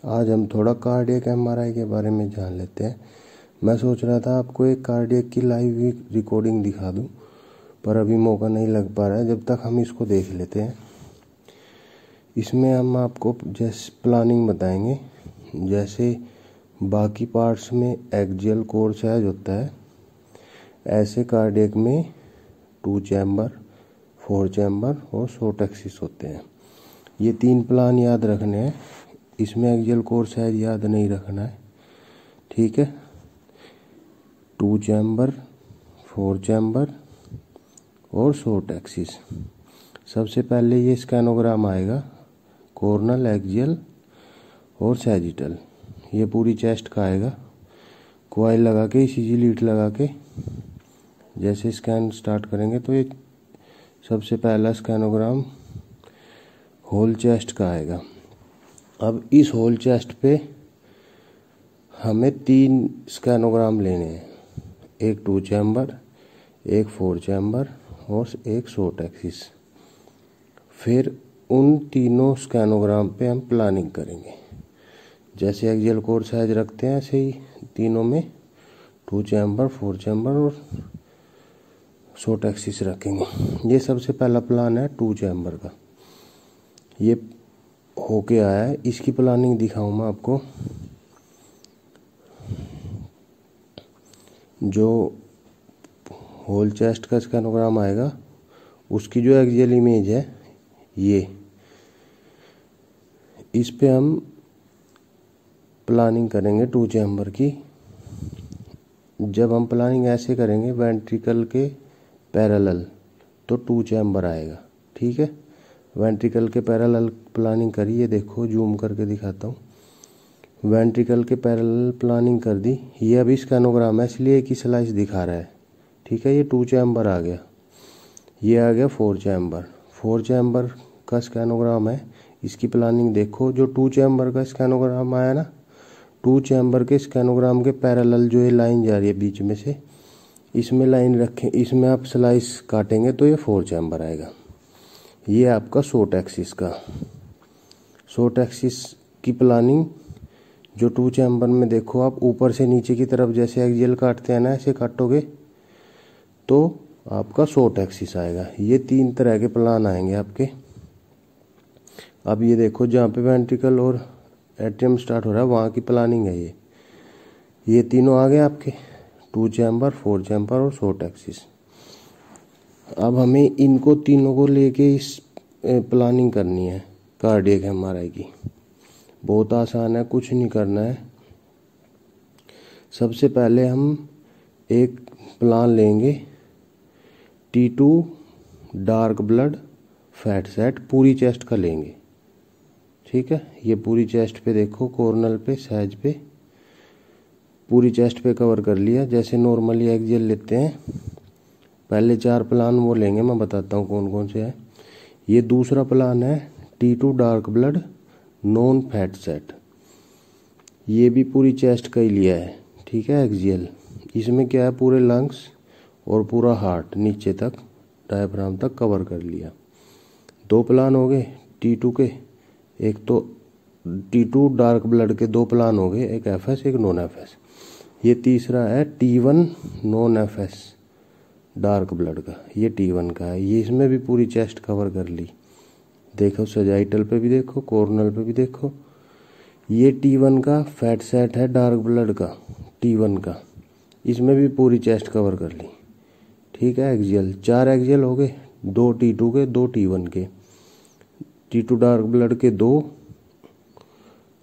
आज हम थोड़ा कार्डियक एमआरआई के बारे में जान लेते हैं। मैं सोच रहा था आपको एक कार्डियक की लाइव रिकॉर्डिंग दिखा दूं, पर अभी मौका नहीं लग पा रहा है। जब तक हम इसको देख लेते हैं, इसमें हम आपको जैसे प्लानिंग बताएंगे। जैसे बाकी पार्ट्स में एक्सियल कोर साइज होता है, ऐसे कार्डियक में 2 चैम्बर, 4 चैम्बर और शॉर्ट एक्सिस होते हैं। ये 3 प्लान याद रखने हैं। इसमें एक्सियल कोर साइज याद नहीं रखना है, ठीक है। 2 चैम्बर, 4 चैम्बर और शॉर्ट एक्सिस। सबसे पहले ये स्कैनोग्राम आएगा, कॉर्नल, एक्सियल और सैजिटल। ये पूरी चेस्ट का आएगा। कॉइल लगा के, ईसीजी लीड लगा के जैसे स्कैन स्टार्ट करेंगे तो ये सबसे पहला स्कैनोग्राम होल चेस्ट का आएगा। अब इस होल चेस्ट पे हमें 3 स्कैनोग्राम लेने हैं, एक 2 चैम्बर, एक 4 चैम्बर और एक शॉर्ट एक्सिस। फिर उन तीनों स्कैनोग्राम पे हम प्लानिंग करेंगे। जैसे एक्सियल कोर साइज रखते हैं, ऐसे ही तीनों में 2 चैम्बर, 4 चैम्बर और शॉर्ट एक्सिस रखेंगे। ये सबसे पहला प्लान है 2 चैम्बर का। ये होके आया है, इसकी प्लानिंग दिखाऊं मैं आपको। जो होल चेस्ट का स्कैनोग्राम आएगा, उसकी जो एक्सियल इमेज है ये, इस पे हम प्लानिंग करेंगे 2 चैम्बर की। जब हम प्लानिंग ऐसे करेंगे वेंट्रिकल के पैरेलल, तो 2 चैम्बर आएगा, ठीक है। वेंट्रिकल के पैरेलल प्लानिंग करी, ये देखो जूम करके दिखाता हूँ। वेंट्रिकल के पैरेलल प्लानिंग कर दी। ये अभी स्कैनोग्राम है, इसलिए एक ही स्लाइस दिखा रहा है, ठीक है। ये 2 चैम्बर आ गया। ये आ गया 4 चैम्बर। 4 चैम्बर का स्कैनोग्राम है, इसकी प्लानिंग देखो। जो 2 चैम्बर का स्कैनोग्राम आया ना, 2 चैम्बर के स्कैनोग्राम के पैरेलल जो ये लाइन जा रही है बीच में से, इसमें लाइन रखें, इसमें आप स्लाइस काटेंगे तो ये 4 चैम्बर आएगा। ये आपका शॉर्ट एक्सिस का। शॉर्ट एक्सिस की प्लानिंग जो 2 चैम्बर में देखो, आप ऊपर से नीचे की तरफ जैसे एक्सियल काटते हैं ना, ऐसे काटोगे तो आपका शॉर्ट एक्सिस आएगा। ये 3 तरह के प्लान आएंगे आपके। अब ये देखो, जहाँ पे वेंट्रिकल और एट्रियम स्टार्ट हो रहा है वहाँ की प्लानिंग है ये तीनों आ गए आपके, 2 चैम्बर, 4 चैम्बर और शॉर्ट एक्सिस। अब हमें इनको तीनों को लेके इस प्लानिंग करनी है कार्डियक एमआरआई की। बहुत आसान है, कुछ नहीं करना है। सबसे पहले हम एक प्लान लेंगे T2 dark blood fat set, पूरी चेस्ट का लेंगे, ठीक है। ये पूरी चेस्ट पे देखो, कॉर्नल पे, सैज पे, पूरी चेस्ट पे कवर कर लिया। जैसे नॉर्मली एक्सियल लेते हैं, पहले 4 प्लान वो लेंगे, मैं बताता हूँ कौन कौन से हैं। ये दूसरा प्लान है T2 dark blood non fat set. ये भी पूरी चेस्ट का ही लिया है, ठीक है, एक्सियल। इसमें क्या है, पूरे लंग्स और पूरा हार्ट नीचे तक, डायफ्राम तक कवर कर लिया। 2 प्लान हो गए T2 के। एक तो T2 डार्क ब्लड के 2 प्लान हो गए, एक एफएस एक नॉन एफएस। ये तीसरा है T1 non FS dark blood का, ये T1 का है। ये इसमें भी पूरी चेस्ट कवर कर ली। देखो सजाइटल पे भी देखो, कॉर्नल पे भी देखो। ये T1 का फैट सेट है डार्क ब्लड का, T1 का। इसमें भी पूरी चेस्ट कवर कर ली, ठीक है। एक्सियल 4 एक्सियल हो गए, 2 T2 के, 2 T1 के। T2 डार्क ब्लड के 2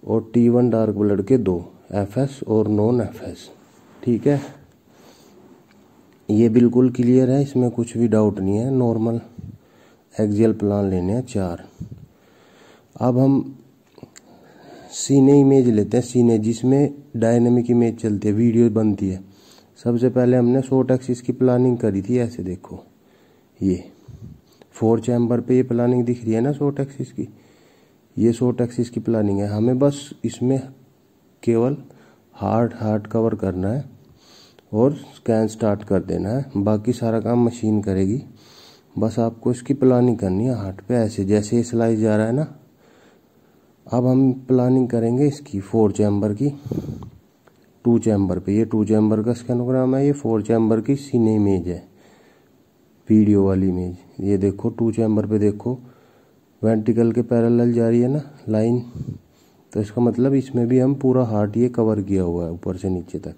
और T1 डार्क ब्लड के 2, एफएस और नॉन एफएस, ठीक है। ये बिल्कुल क्लियर है, इसमें कुछ भी डाउट नहीं है। नॉर्मल एक्सियल प्लान लेने हैं 4। अब हम सीने इमेज लेते हैं, सीने जिसमें डायनेमिक इमेज चलती है, वीडियो बनती है। सबसे पहले हमने शॉर्ट एक्सिस की प्लानिंग करी थी, ऐसे देखो। ये 4 चैम्बर पे ये प्लानिंग दिख रही है ना शॉर्ट एक्सिस की, ये शॉर्ट एक्सिस की प्लानिंग है। हमें बस इसमें केवल हार्ट कवर करना है और स्कैन स्टार्ट कर देना है। बाकी सारा काम मशीन करेगी। बस आपको इसकी प्लानिंग करनी है हार्ट पे। ऐसे जैसे ये स्लाइस जा रहा है ना, अब हम प्लानिंग करेंगे इसकी 4 चैम्बर की 2 चैम्बर पे। ये 2 चैम्बर का स्कैनोग्राम है, ये 4 चैम्बर की सीने इमेज है, वीडियो वाली इमेज। ये देखो 2 चैम्बर पे देखो वेंट्रिकल के पैरेलल जा रही है ना लाइन, तो इसका मतलब इसमें भी हम पूरा हार्ट ये कवर किया हुआ है ऊपर से नीचे तक।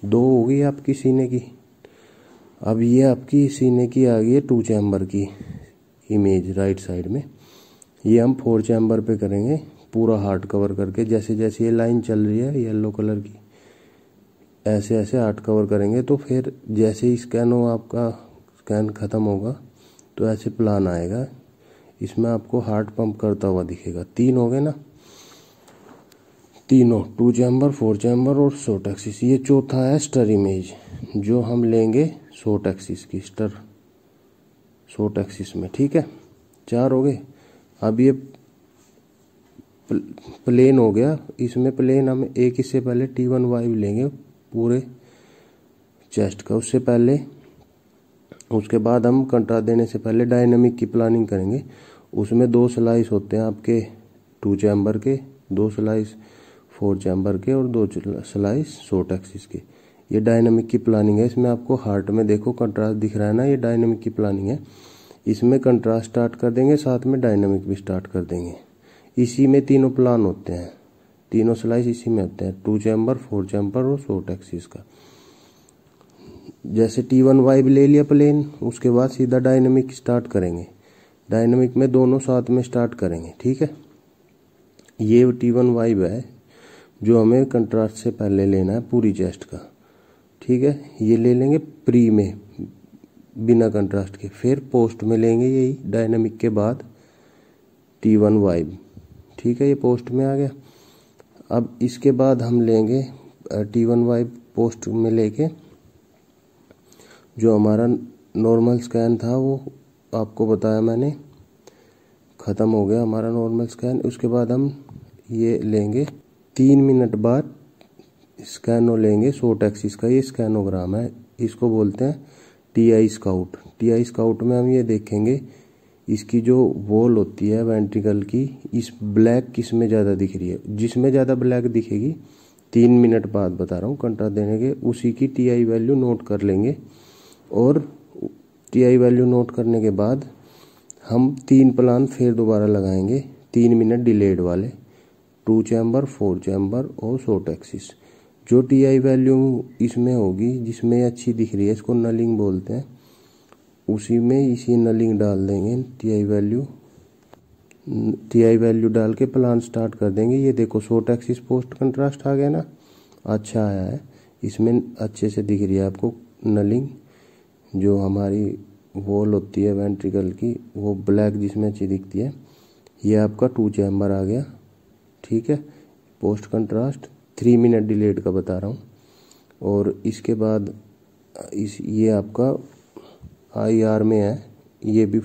2 हो गई आपकी सीने की। अब ये आपकी सीने की आ गई है 2 चैम्बर की इमेज राइट साइड में। ये हम 4 चैम्बर पे करेंगे पूरा हार्ट कवर करके। जैसे जैसे ये लाइन चल रही है येलो कलर की, ऐसे ऐसे हार्ट कवर करेंगे। तो फिर जैसे ही आपका स्कैन ख़त्म होगा तो ऐसे प्लान आएगा, इसमें आपको हार्ट पंप करता हुआ दिखेगा। 3 हो गए ना, तीनों 2 चैम्बर 4 चैम्बर और शॉर्ट एक्सिस। ये चौथा है स्टर इमेज जो हम लेंगे शॉर्ट एक्सिस की, स्टर शॉर्ट एक्सिस में। ठीक है, 4 हो गए। अब ये प्लेन हो गया, इसमें प्लेन हम एक इससे पहले T1 वाइव लेंगे पूरे चेस्ट का। उसके बाद हम कंट्रास्ट देने से पहले डायनामिक की प्लानिंग करेंगे। उसमें 2 स्लाइस होते हैं आपके 2 चैम्बर के, 2 स्लाइस 4 चैम्बर के और 2 स्लाइस शॉर्ट एक्सिस के। ये डायनामिक की प्लानिंग है। इसमें आपको हार्ट में देखो कंट्रास्ट दिख रहा है ना, ये डायनामिक की प्लानिंग है। इसमें कंट्रास्ट स्टार्ट कर देंगे, साथ में डायनामिक भी स्टार्ट कर देंगे। इसी में तीनों प्लान होते हैं, तीनों स्लाइस इसी में होते हैं, 2 चैम्बर 4 चैम्बर और शॉर्ट एक्सिस का। जैसे T1 वाइब ले लिया प्लेन, उसके बाद सीधा डायनामिक स्टार्ट करेंगे। डायनामिक में दोनों साथ में स्टार्ट करेंगे। ठीक है, ये T1 वाइब है जो हमें कंट्रास्ट से पहले लेना है पूरी चेस्ट का। ठीक है, ये ले लेंगे प्री में बिना कंट्रास्ट के। फिर पोस्ट में लेंगे यही डायनामिक के बाद T1 वाइब। ठीक है, ये पोस्ट में आ गया। अब इसके बाद हम लेंगे T1 वाइब पोस्ट में लेके, जो हमारा नॉर्मल स्कैन था वो आपको बताया मैंने, ख़त्म हो गया हमारा नॉर्मल स्कैन। उसके बाद हम ये लेंगे 3 मिनट बाद स्कैनो लेंगे शॉर्ट एक्सिस का। ये स्कैनोग्राम है, इसको बोलते हैं TI स्काउट। TI स्काउट में हम ये देखेंगे इसकी जो वॉल होती है वेंट्रिकल की, इस ब्लैक किस में ज़्यादा दिख रही है। जिसमें ज़्यादा ब्लैक दिखेगी 3 मिनट बाद बता रहा हूँ कंट्रास्ट देने के, उसी की TI वैल्यू नोट कर लेंगे। और TI वैल्यू नोट करने के बाद हम 3 प्लान फिर दोबारा लगाएंगे 3 मिनट डिलेड वाले, 2 चैम्बर 4 चैम्बर और शॉर्ट एक्सिस। जो TI वैल्यू इसमें होगी जिसमें अच्छी दिख रही है, इसको नलिंग बोलते हैं, उसी में इसी नलिंग डाल देंगे। TI वैल्यू डाल के प्लान स्टार्ट कर देंगे। ये देखो शॉर्ट एक्सिस पोस्ट कंट्रास्ट आ गया ना, अच्छा आया है, इसमें अच्छे से दिख रही है आपको नलिंग। जो हमारी वॉल होती है वेंट्रिकल की वो ब्लैक जिसमें अच्छी दिखती है। ये आपका 2 चैम्बर आ गया। ठीक है, पोस्ट कंट्रास्ट 3 मिनट डिलेड का बता रहा हूँ। और इसके बाद ये आपका IR में है, ये भी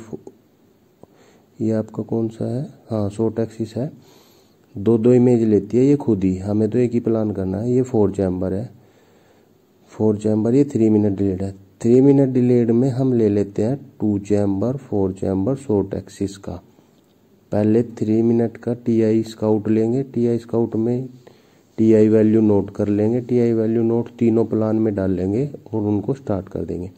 ये आपका कौन सा है, हाँ शॉर्ट एक्सिस है। 2 इमेज लेती है ये खुद ही, हमें तो एक ही प्लान करना है। ये 4 चैम्बर है, 4 चैम्बर, ये 3 मिनट डिलेड है। 3 मिनट डिलेड में हम ले लेते हैं 2 चैम्बर 4 चैम्बर शॉर्ट एक्सिस का। पहले 3 मिनट का TI स्काउट लेंगे, TI स्काउट में TI वैल्यू नोट कर लेंगे। TI वैल्यू नोट तीनों प्लान में डाल लेंगे और उनको स्टार्ट कर देंगे।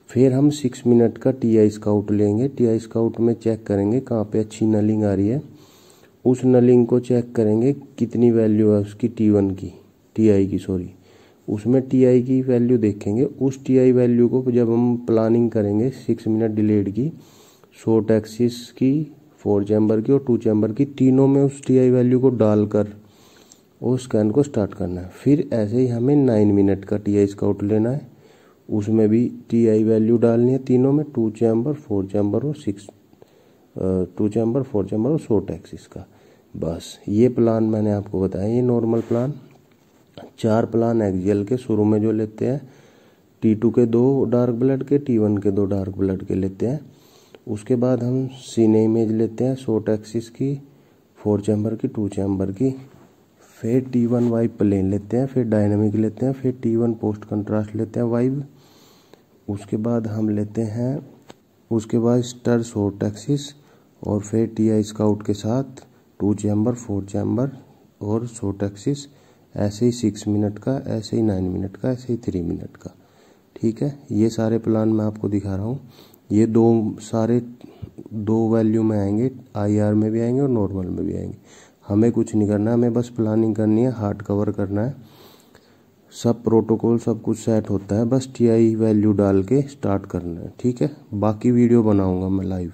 फिर हम 6 मिनट का TI स्काउट लेंगे। TI स्काउट में चेक करेंगे कहाँ पे अच्छी नलिंग आ रही है, उस नलिंग को चेक करेंगे कितनी वैल्यू है उसकी T1 की, TI की सॉरी, उसमें TI की वैल्यू देखेंगे। उस TI वैल्यू को जब हम प्लानिंग करेंगे 6 मिनट डिलेड की, शॉर्ट एक्सिस की, 4 चैम्बर की और 2 चैम्बर की, तीनों में उस TI वैल्यू को डालकर और स्कैन को स्टार्ट करना है। फिर ऐसे ही हमें 9 मिनट का TI स्काउट लेना है, उसमें भी TI वैल्यू डालनी है तीनों में, 2 चैम्बर 4 चैम्बर और 2 चैम्बर 4 चैम्बर और शॉर्ट एक्सिस का। बस ये प्लान मैंने आपको बताया, ये नॉर्मल प्लान। 4 प्लान एक्सियल के शुरू में जो लेते हैं, T2 के 2 डार्क ब्लड के, T1 के 2 डार्क ब्लड के लेते हैं। उसके बाद हम सीने इमेज लेते हैं शॉर्ट एक्सिस की, 4 चैम्बर की, 2 चैम्बर की। फिर T1 वाइब प्लेन लेते हैं, फिर डायनामिक लेते हैं, फिर T1 पोस्ट कंट्रास्ट लेते हैं वाइब। उसके बाद हम लेते हैं, उसके बाद स्टर शॉर्ट एक्सिस और फिर TI स्काउट के साथ 2 चैम्बर, 4 चैम्बर और शॉर्ट एक्सिस, ऐसे ही 6 मिनट का, ऐसे ही 9 मिनट का, ऐसे ही 3 मिनट का। ठीक है, ये सारे प्लान मैं आपको दिखा रहा हूँ। ये सारे दो वैल्यू में आएंगे, IR में भी आएंगे और नॉर्मल में भी आएंगे। हमें कुछ नहीं करना है, हमें बस प्लानिंग करनी है, हार्ड कवर करना है, सब प्रोटोकॉल सब कुछ सेट होता है, बस TI वैल्यू डाल के स्टार्ट करना है। ठीक है, बाकी वीडियो बनाऊंगा मैं लाइव।